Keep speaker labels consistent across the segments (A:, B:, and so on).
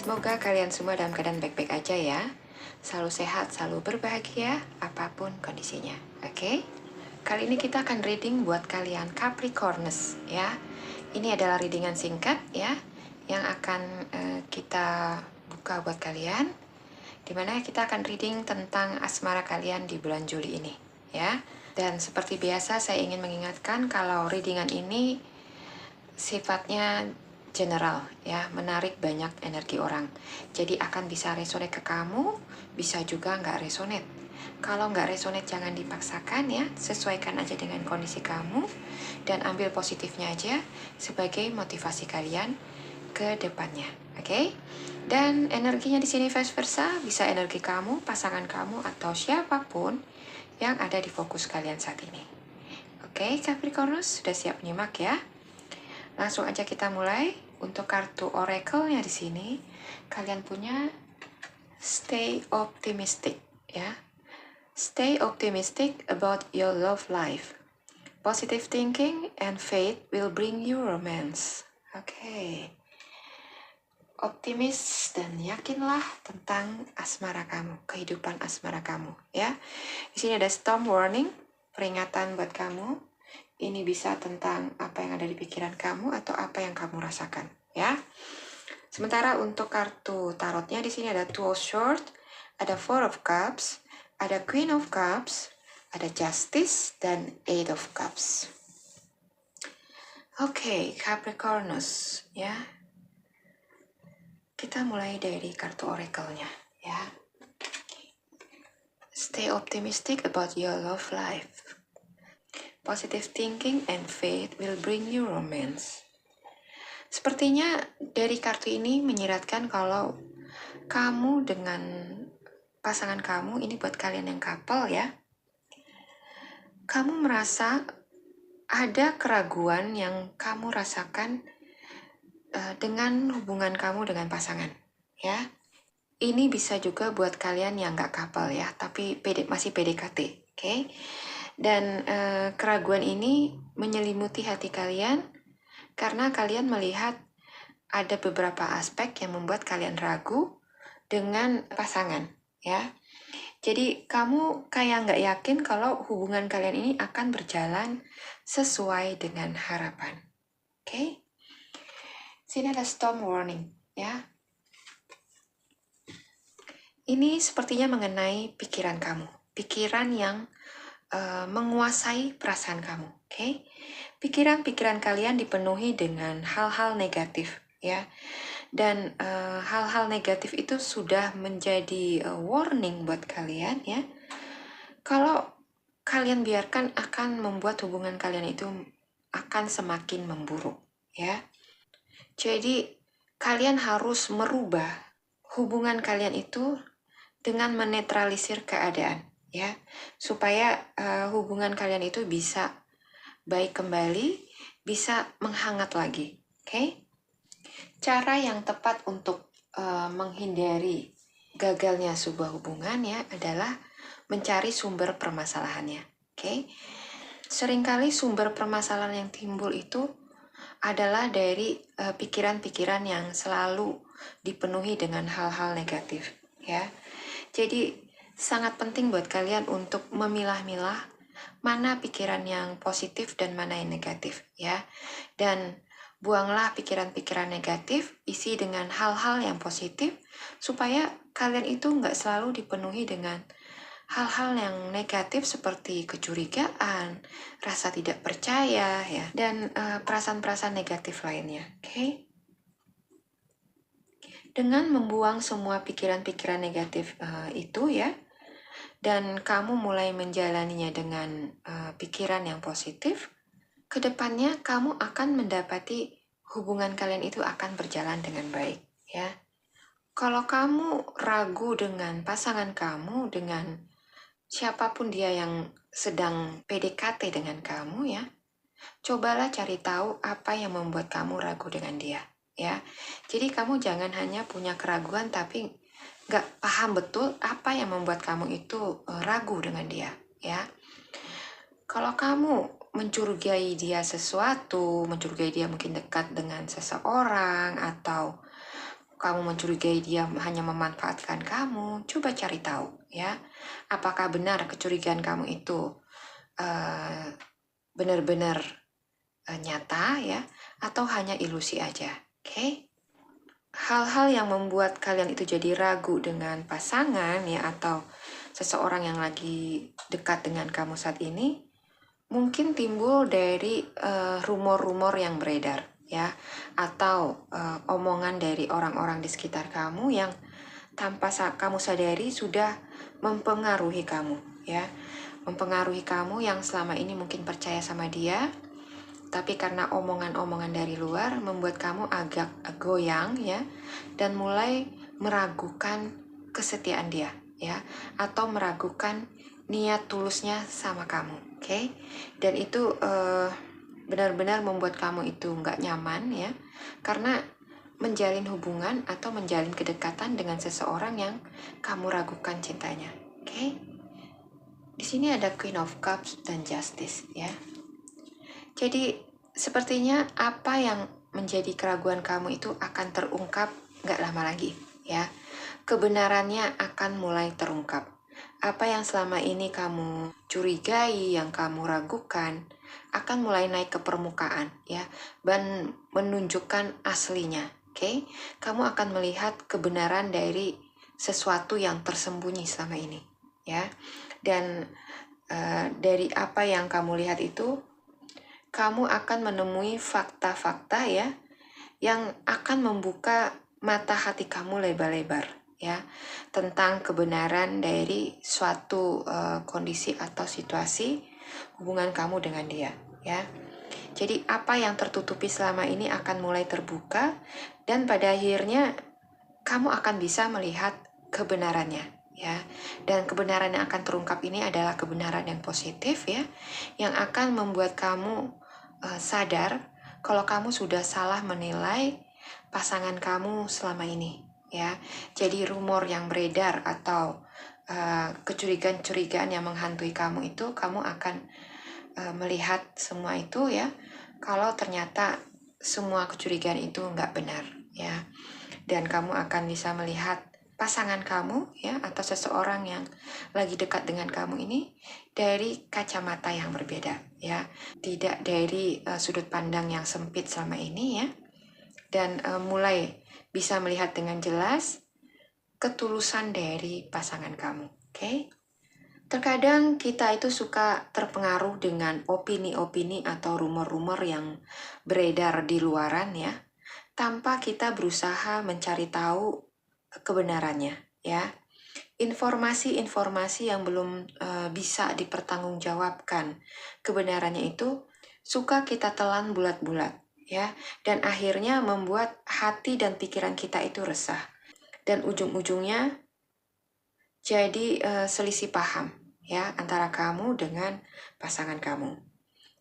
A: Semoga kalian semua dalam keadaan baik-baik aja ya. Selalu sehat, selalu berbahagia, apapun kondisinya. Oke? Kali ini kita akan reading buat kalian Capricornus ya. Ini adalah readingan singkat ya, yang akan kita buka buat kalian. Dimana kita akan reading tentang asmara kalian di bulan Juli ini ya. Dan seperti biasa saya ingin mengingatkan kalau readingan ini sifatnya general ya, menarik banyak energi orang. Jadi akan bisa resonate ke kamu, bisa juga nggak resonate. Kalau nggak resonate jangan dipaksakan ya, sesuaikan aja dengan kondisi kamu dan ambil positifnya aja sebagai motivasi kalian ke depannya. Oke? Dan energinya di sini vice versa, bisa energi kamu, pasangan kamu atau siapapun yang ada di fokus kalian saat ini. Oke, Capricornus sudah siap nyimak ya? Langsung aja kita mulai. Untuk kartu oracle-nya di sini, kalian punya stay optimistic ya. Stay optimistic about your love life. Positive thinking and faith will bring you romance. Oke. Optimis dan yakinlah tentang asmara kamu, kehidupan asmara kamu ya. Di sini ada storm warning, peringatan buat kamu. Ini bisa tentang apa yang ada di pikiran kamu atau apa yang kamu rasakan, ya. Sementara untuk kartu tarotnya di sini ada Two of Swords, ada Four of Cups, ada Queen of Cups, ada Justice dan Eight of Cups. Oke, Capricornus, ya. Kita mulai dari kartu oracle-nya, ya. Stay optimistic about your love life. Positive thinking and faith will bring you romance. Sepertinya dari kartu ini menyiratkan kalau kamu dengan pasangan kamu, ini buat kalian yang couple ya, kamu merasa ada keraguan yang kamu rasakan dengan hubungan kamu dengan pasangan ya. Ini bisa juga buat kalian yang gak couple ya, tapi masih PDKT, oke? Dan keraguan ini menyelimuti hati kalian karena kalian melihat ada beberapa aspek yang membuat kalian ragu dengan pasangan ya. Jadi kamu kayak nggak yakin kalau hubungan kalian ini akan berjalan sesuai dengan harapan. Oke? Sini ada storm warning ya. Ini sepertinya mengenai pikiran kamu, pikiran yang menguasai perasaan kamu, oke? Pikiran-pikiran kalian dipenuhi dengan hal-hal negatif, ya. Dan hal-hal negatif itu sudah menjadi warning buat kalian, ya. Kalau kalian biarkan akan membuat hubungan kalian itu akan semakin memburuk, ya. Jadi kalian harus merubah hubungan kalian itu dengan menetralisir keadaan. Ya, supaya hubungan kalian itu bisa baik kembali, bisa menghangat lagi, oke? Cara yang tepat untuk menghindari gagalnya sebuah hubungan ya adalah mencari sumber permasalahannya, oke? Seringkali sumber permasalahan yang timbul itu adalah dari pikiran-pikiran yang selalu dipenuhi dengan hal-hal negatif, ya. Jadi sangat penting buat kalian untuk memilah-milah mana pikiran yang positif dan mana yang negatif ya. Dan buanglah pikiran-pikiran negatif, isi dengan hal-hal yang positif supaya kalian itu nggak selalu dipenuhi dengan hal-hal yang negatif seperti kecurigaan, rasa tidak percaya ya, dan perasaan-perasaan negatif lainnya. Oke? Dengan membuang semua pikiran-pikiran negatif itu ya, dan kamu mulai menjalaninya dengan pikiran yang positif, kedepannya kamu akan mendapati hubungan kalian itu akan berjalan dengan baik ya. Kalau kamu ragu dengan pasangan kamu, dengan siapapun dia yang sedang PDKT dengan kamu ya, cobalah cari tahu apa yang membuat kamu ragu dengan dia ya. Jadi kamu jangan hanya punya keraguan tapi nggak paham betul apa yang membuat kamu itu ragu dengan dia ya. Kalau kamu mencurigai dia sesuatu, mencurigai dia mungkin dekat dengan seseorang, atau kamu mencurigai dia hanya memanfaatkan kamu, coba cari tahu ya. Apakah benar kecurigaan kamu itu benar-benar nyata ya, atau hanya ilusi aja, oke? Hal-hal yang membuat kalian itu jadi ragu dengan pasangan ya, atau seseorang yang lagi dekat dengan kamu saat ini, mungkin timbul dari rumor-rumor yang beredar ya, atau omongan dari orang-orang di sekitar kamu yang tanpa kamu sadari sudah mempengaruhi kamu ya, mempengaruhi kamu yang selama ini mungkin percaya sama dia, tapi karena omongan-omongan dari luar membuat kamu agak goyang ya, dan mulai meragukan kesetiaan dia ya, atau meragukan niat tulusnya sama kamu, oke? Dan itu benar-benar membuat kamu itu nggak nyaman ya, karena menjalin hubungan atau menjalin kedekatan dengan seseorang yang kamu ragukan cintanya, oke? Di sini ada Queen of Cups dan Justice ya. Jadi sepertinya apa yang menjadi keraguan kamu itu akan terungkap nggak lama lagi ya. Kebenarannya akan mulai terungkap. Apa yang selama ini kamu curigai, yang kamu ragukan, akan mulai naik ke permukaan ya, dan menunjukkan aslinya. Oke? Kamu akan melihat kebenaran dari sesuatu yang tersembunyi selama ini ya. Dan dari apa yang kamu lihat itu, kamu akan menemui fakta-fakta ya, yang akan membuka mata hati kamu lebar-lebar ya, tentang kebenaran dari suatu kondisi atau situasi hubungan kamu dengan dia ya. Jadi apa yang tertutupi selama ini akan mulai terbuka, dan pada akhirnya kamu akan bisa melihat kebenarannya ya. Dan kebenaran yang akan terungkap ini adalah kebenaran yang positif ya, yang akan membuat kamu sadar kalau kamu sudah salah menilai pasangan kamu selama ini ya. Jadi rumor yang beredar atau kecurigaan-curigaan yang menghantui kamu itu, kamu akan melihat semua itu ya, kalau ternyata semua kecurigaan itu nggak benar ya. Dan kamu akan bisa melihat pasangan kamu ya, atau seseorang yang lagi dekat dengan kamu ini dari kacamata yang berbeda ya, tidak dari sudut pandang yang sempit selama ini ya, dan mulai bisa melihat dengan jelas ketulusan dari pasangan kamu, oke? Terkadang kita itu suka terpengaruh dengan opini-opini atau rumor-rumor yang beredar di luaran ya, tanpa kita berusaha mencari tahu kebenarannya ya. Informasi-informasi yang belum bisa dipertanggungjawabkan kebenarannya itu suka kita telan bulat-bulat ya, dan akhirnya membuat hati dan pikiran kita itu resah, dan ujung-ujungnya jadi selisih paham ya antara kamu dengan pasangan kamu.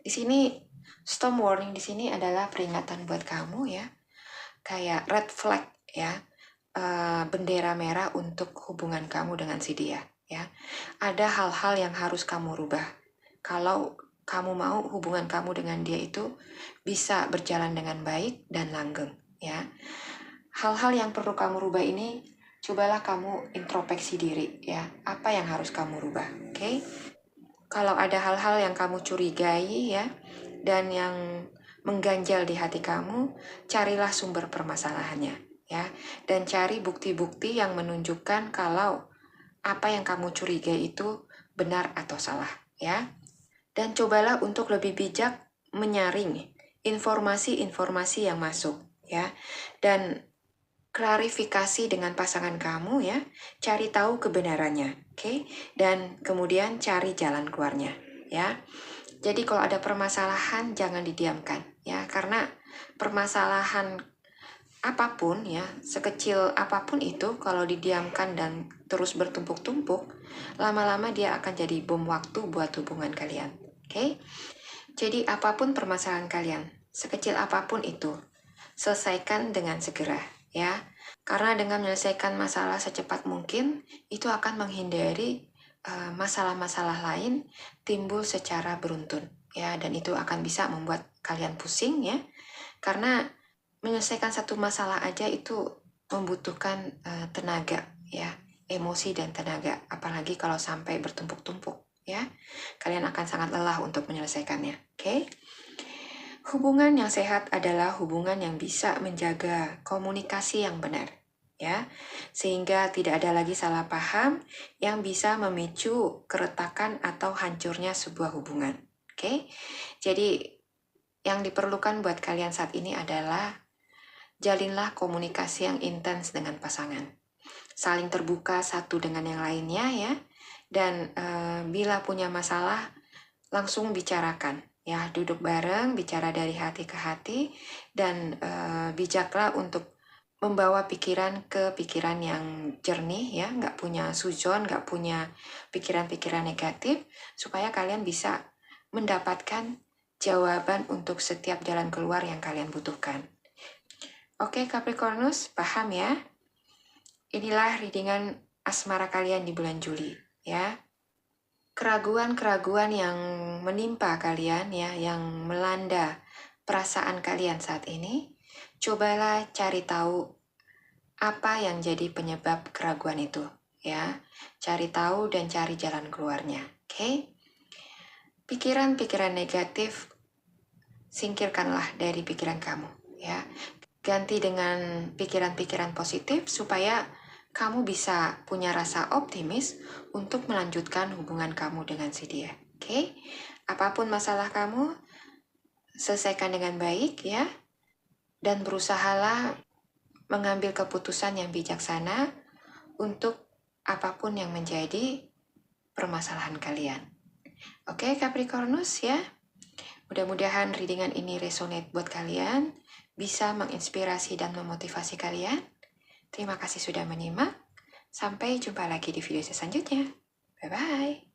A: Di sini storm warning di sini adalah peringatan buat kamu ya, kayak red flag ya, bendera merah untuk hubungan kamu dengan si dia ya. Ada hal-hal yang harus kamu rubah kalau kamu mau hubungan kamu dengan dia itu bisa berjalan dengan baik dan langgeng ya. Hal-hal yang perlu kamu rubah ini, cobalah kamu introspeksi diri ya, apa yang harus kamu rubah, oke? Kalau ada hal-hal yang kamu curigai ya, dan yang mengganjal di hati kamu, carilah sumber permasalahannya ya, dan cari bukti-bukti yang menunjukkan kalau apa yang kamu curigai itu benar atau salah ya. Dan cobalah untuk lebih bijak menyaring informasi-informasi yang masuk ya, dan klarifikasi dengan pasangan kamu ya, cari tahu kebenarannya, oke? Dan kemudian cari jalan keluarnya ya. Jadi kalau ada permasalahan jangan didiamkan ya, karena permasalahan apapun ya, sekecil apapun itu, kalau didiamkan dan terus bertumpuk-tumpuk, lama-lama dia akan jadi bom waktu buat hubungan kalian, oke? Jadi apapun permasalahan kalian, sekecil apapun itu, selesaikan dengan segera ya. Karena dengan menyelesaikan masalah secepat mungkin, itu akan menghindari masalah-masalah lain timbul secara beruntun ya, dan itu akan bisa membuat kalian pusing ya, karena menyelesaikan satu masalah aja itu membutuhkan tenaga ya, emosi dan tenaga, apalagi kalau sampai bertumpuk-tumpuk ya. Kalian akan sangat lelah untuk menyelesaikannya. Oke? Hubungan yang sehat adalah hubungan yang bisa menjaga komunikasi yang benar ya, sehingga tidak ada lagi salah paham yang bisa memicu keretakan atau hancurnya sebuah hubungan. Oke? Jadi yang diperlukan buat kalian saat ini adalah jalinlah komunikasi yang intens dengan pasangan. Saling terbuka satu dengan yang lainnya ya. Dan bila punya masalah, langsung bicarakan. Ya, duduk bareng, bicara dari hati ke hati, dan bijaklah untuk membawa pikiran ke pikiran yang jernih ya, nggak punya sujon, nggak punya pikiran-pikiran negatif, supaya kalian bisa mendapatkan jawaban untuk setiap jalan keluar yang kalian butuhkan. Oke Capricornus, paham ya? Inilah readingan asmara kalian di bulan Juli ya. Keraguan-keraguan yang menimpa kalian ya, yang melanda perasaan kalian saat ini, cobalah cari tahu apa yang jadi penyebab keraguan itu ya. Cari tahu dan cari jalan keluarnya. Oke? Pikiran-pikiran negatif singkirkanlah dari pikiran kamu ya. Ganti dengan pikiran-pikiran positif supaya kamu bisa punya rasa optimis untuk melanjutkan hubungan kamu dengan si dia. Oke? Apapun masalah kamu, selesaikan dengan baik ya. Dan berusahalah mengambil keputusan yang bijaksana untuk apapun yang menjadi permasalahan kalian. Oke Capricornus ya. Mudah-mudahan readingan ini resonate buat kalian, bisa menginspirasi dan memotivasi kalian. Terima kasih sudah menyimak. Sampai jumpa lagi di video selanjutnya. Bye-bye.